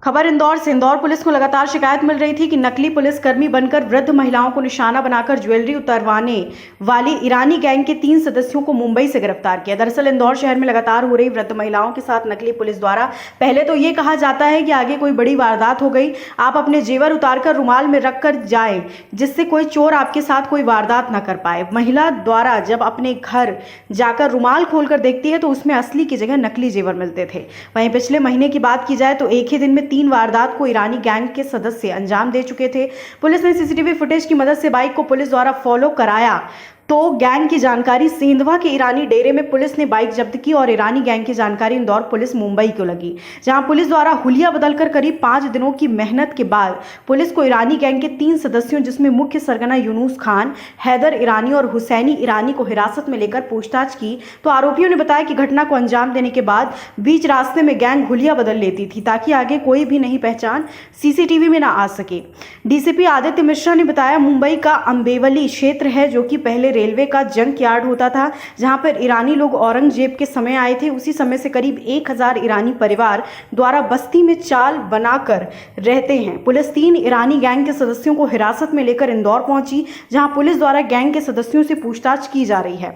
खबर इंदौर से। इंदौर पुलिस को लगातार शिकायत मिल रही थी कि नकली पुलिसकर्मी बनकर वृद्ध महिलाओं को निशाना बनाकर ज्वेलरी उतरवाने वाली ईरानी गैंग के 3 सदस्यों को मुंबई से गिरफ्तार किया। दरअसल इंदौर शहर में लगातार हो रही वृद्ध महिलाओं के साथ नकली पुलिस द्वारा पहले तो ये कहा जाता है कि आगे कोई बड़ी वारदात हो गई, आप अपने जेवर उतारकर रुमाल में रखकर जाएं, जिससे कोई चोर आपके साथ कोई वारदात न कर पाए। महिला द्वारा जब अपने घर जाकर रुमाल खोलकर देखती है तो उसमें असली की जगह नकली जेवर मिलते थे। वहीं पिछले महीने की बात की जाए तो एक ही दिन में 3 वारदात को ईरानी गैंग के सदस्य अंजाम दे चुके थे। पुलिस ने सीसीटीवी फुटेज की मदद से बाइक को पुलिस द्वारा फॉलो कराया तो गैंग की जानकारी सेंधवा के ईरानी डेरे में पुलिस ने बाइक जब्त की और ईरानी गैंग की जानकारी इंदौर पुलिस मुंबई को लगी, जहां पुलिस द्वारा हुलिया बदलकर करीब 5 दिनों की मेहनत के बाद पुलिस को ईरानी गैंग के 3 सदस्यों जिसमें मुख्य सरगना यूनुस खान, हैदर ईरानी और हुसैनी ईरानी को हिरासत में लेकर पूछताछ की तो आरोपियों ने बताया कि घटना को अंजाम देने के बाद बीच रास्ते में गैंग हुलिया बदल लेती थी ताकि आगे कोई भी नहीं पहचान सीसीटीवी में न आ सके। डीसीपी आदित्य मिश्रा ने बताया, मुंबई का अंबेवली क्षेत्र है जो कि पहले रेलवे का जंक यार्ड होता था, जहां पर ईरानी लोग औरंगजेब के समय आए थे। उसी समय से करीब 1000 ईरानी परिवार द्वारा बस्ती में चाल बनाकर रहते हैं। पुलिस 3 ईरानी गैंग के सदस्यों को हिरासत में लेकर इंदौर पहुंची, जहां पुलिस द्वारा गैंग के सदस्यों से पूछताछ की जा रही है।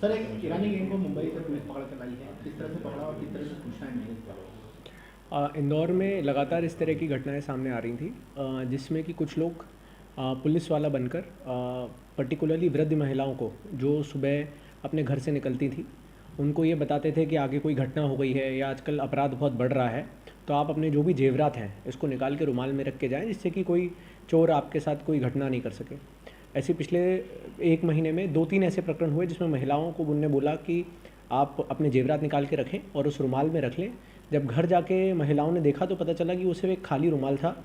सर, एक ईरानी गैंग को मुंबई से पुलिस पकड़ कर लाई है, किस तरह से पकड़ा और किस तरह से पूछना है? इंदौर में लगातार इस तरह की घटनाएं सामने आ रही थी, जिसमें कि कुछ लोग पुलिस वाला बनकर पर्टिकुलरली वृद्ध महिलाओं को जो सुबह अपने घर से निकलती थी उनको ये बताते थे कि आगे कोई घटना हो गई है या आजकल अपराध बहुत बढ़ रहा है, तो आप अपने जो भी जेवरात हैं इसको निकाल के रुमाल में रख के जाएं, जिससे कि कोई चोर आपके साथ कोई घटना नहीं कर सके। ऐसे पिछले 1 महीने में 2-3 ऐसे प्रकरण हुए जिसमें महिलाओं को उनने बोला कि आप अपने जेवरात निकाल के रखें और उस रुमाल में रख लें। जब घर जाके महिलाओं ने देखा तो पता चला कि वो सिर्फ एक खाली रुमाल था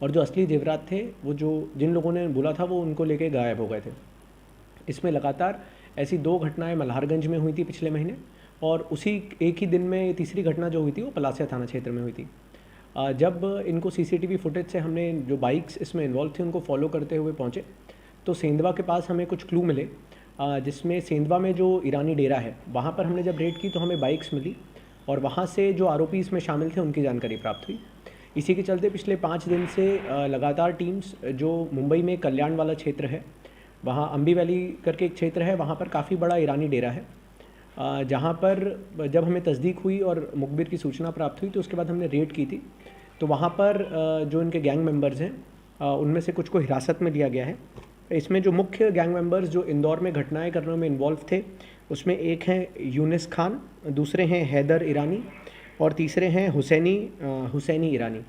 और जो असली जेवरात थे वो जो जिन लोगों ने बोला था वो उनको लेके गायब हो गए थे। इसमें लगातार ऐसी 2 घटनाएं मल्हारगंज में हुई थी पिछले महीने और उसी एक ही दिन में तीसरी घटना जो हुई थी वो पलासिया थाना क्षेत्र में हुई थी। जब इनको सीसीटीवी फुटेज से हमने जो बाइक्स इसमें इन्वॉल्व थी उनको फॉलो करते हुए पहुँचे तो सेंधवा के पास हमें कुछ क्लू मिले, जिसमें सेंधवा में जो ईरानी डेरा है वहाँ पर हमने जब रेड की तो हमें बाइक्स मिली और वहाँ से जो आरोपी इसमें शामिल थे उनकी जानकारी प्राप्त हुई। इसी के चलते पिछले 5 दिन से लगातार टीम्स जो मुंबई में कल्याण वाला क्षेत्र है, वहाँ अम्बी वैली करके एक क्षेत्र है, वहाँ पर काफ़ी बड़ा ईरानी डेरा है, जहाँ पर जब हमें तस्दीक हुई और मुखबिर की सूचना प्राप्त हुई तो उसके बाद हमने रेड की थी। तो वहाँ पर जो इनके गैंग मेंबर्स हैं उनमें से कुछ को हिरासत में लिया गया है। इसमें जो मुख्य गैंग मेंबर्स जो इंदौर में घटनाएं करने में इन्वॉल्व थे उसमें एक हैं यूनुस खान, दूसरे हैं हैदर ईरानी और तीसरे हैं हुसैनी ईरानी।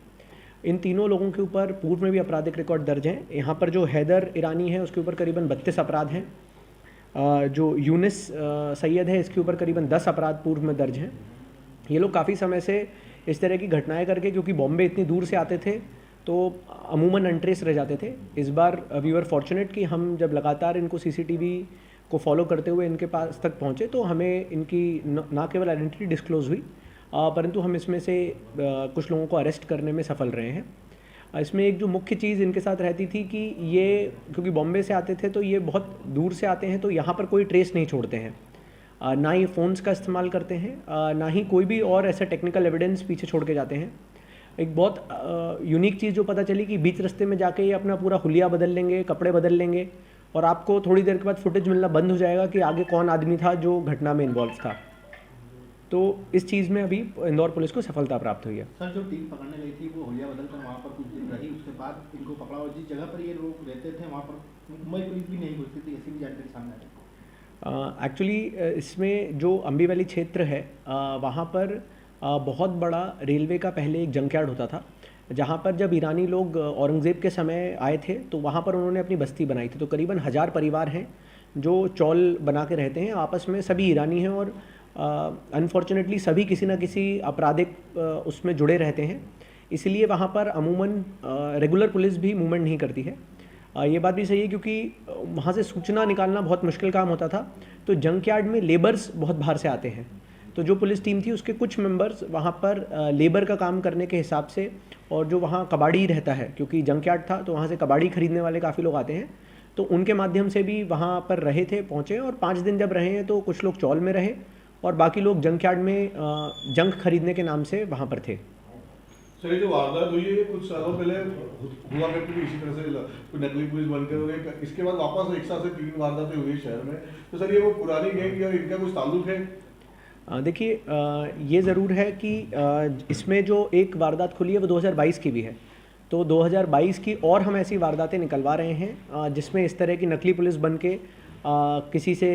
इन तीनों लोगों के ऊपर पूर्व में भी आपराधिक रिकॉर्ड दर्ज हैं। यहाँ पर जो हैदर ईरानी है उसके ऊपर करीबन 32 अपराध हैं, जो यूनुस सैयद है इसके ऊपर करीबन 10 अपराध पूर्व में दर्ज हैं। ये लोग काफ़ी समय से इस तरह की घटनाएं करके, क्योंकि बॉम्बे इतनी दूर से आते थे तो अमूमन अनट्रेस रह जाते थे। इस बार वी वर फॉर्चुनेट कि हम जब लगातार इनको सीसीटीवी को फॉलो करते हुए इनके पास तक पहुँचे तो हमें इनकी ना केवल आइडेंटिटी डिस्क्लोज हुई परंतु हम इसमें से कुछ लोगों को अरेस्ट करने में सफल रहे हैं। इसमें एक जो मुख्य चीज़ इनके साथ रहती थी कि ये क्योंकि बॉम्बे से आते थे तो ये बहुत दूर से आते हैं तो यहाँ पर कोई ट्रेस नहीं छोड़ते हैं, ना ही फ़ोन्स का इस्तेमाल करते हैं, ना ही कोई भी और ऐसा टेक्निकल एविडेंस पीछे छोड़ के जाते हैं। एक बहुत यूनिक चीज़ जो पता चली कि बीच रास्ते में जाके ये अपना पूरा हुलिया बदल लेंगे, कपड़े बदल लेंगे और आपको थोड़ी देर के बाद फुटेज मिलना बंद हो जाएगा कि आगे कौन आदमी था जो घटना में इन्वॉल्व था। तो इस चीज़ में अभी इंदौर पुलिस को सफलता प्राप्त हुई है। सर, जो टीम पकड़ने गई थी वो हुलिया बदल कर वहाँ पर कुछ दिन रही, उसके बाद इनको पकड़ा और जिस जगह पर ये लोग रहते थे वहाँ पर मुंबई पुलिस भी नहीं घुसती थी, ऐसी भी जानकारी सामने आ रही। एक्चुअली इसमें जो अम्बी वैली क्षेत्र है वहाँ पर बहुत बड़ा रेलवे का पहले एक जंकयार्ड होता था, जहाँ पर जब ईरानी लोग औरंगज़ेब के समय आए थे तो वहाँ पर उन्होंने अपनी बस्ती बनाई थी। तो करीबन 1000 परिवार हैं जो चौल बना के रहते हैं, आपस में सभी ईरानी हैं और अनफॉर्चुनेटली सभी किसी न किसी आपराधिक उसमें जुड़े रहते हैं, इसलिए वहाँ पर अमूमन रेगुलर पुलिस भी मूवमेंट नहीं करती है। ये बात भी सही है क्योंकि वहाँ से सूचना निकालना बहुत मुश्किल काम होता था। तो जंकयार्ड में लेबर्स बहुत बाहर से आते हैं, तो जो पुलिस टीम थी उसके कुछ मेंबर्स वहाँ पर लेबर का काम करने के हिसाब से, और जो वहाँ कबाड़ी रहता है क्योंकि जंकयार्ड था तो वहाँ से कबाड़ी खरीदने वाले काफ़ी लोग आते हैं, तो उनके माध्यम से भी वहाँ पर रहे थे, पहुँचे और 5 दिन जब रहे हैं तो कुछ लोग चौल में रहे और बाकी लोग जंकयार्ड में जंक खरीदने के नाम से वहाँ पर थे। सर ये जो वारदात हुई है ये कुछ सालों पहले हुआ करती थी इसी तरह से कोई नकली पुलिस बनकर हो गई, इसके बाद वापस एक साल से 3 वारदातें हुई शहर में। तो सर ये वो पुरानी गैंग या इनका कुछ ताल्लुक है? देखिए, ये ज़रूर है कि इसमें जो एक वारदात खुली है वो 2022 की भी है। तो 2022 की और हम ऐसी वारदातें निकलवा रहे हैं जिसमें इस तरह की नकली पुलिस बन के किसी से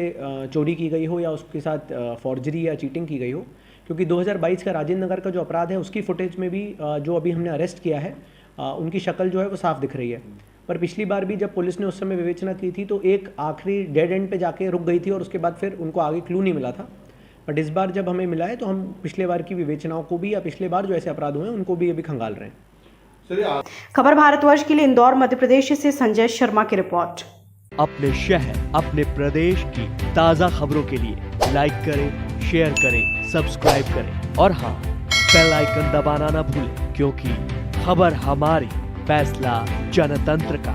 चोरी की गई हो या उसके साथ फॉर्जरी या चीटिंग की गई हो। क्योंकि 2022 का राजेंद्र नगर का जो अपराध है उसकी फुटेज में भी जो अभी हमने अरेस्ट किया है उनकी शक्ल जो है वो साफ दिख रही है। पर पिछली बार भी जब पुलिस ने उस समय विवेचना की थी तो एक आखिरी डेड एंड पे जाके रुक गई थी और उसके बाद फिर उनको आगे क्लू नहीं मिला था। बट इस बार जब हमें मिला है तो हम पिछले बार की विवेचनाओं को भी या पिछले बार जो ऐसे अपराध हुए हैं उनको भी अभी खंगाल रहे हैं। सर ये खबर भारतवर्ष के लिए इंदौर मध्य प्रदेश से संजय शर्मा की रिपोर्ट। अपने शहर अपने प्रदेश की ताज़ा खबरों के लिए लाइक करें, शेयर करें, सब्सक्राइब करें और हाँ, बेल आइकन दबाना ना भूलें, क्योंकि खबर हमारी, फैसला जनतंत्र का।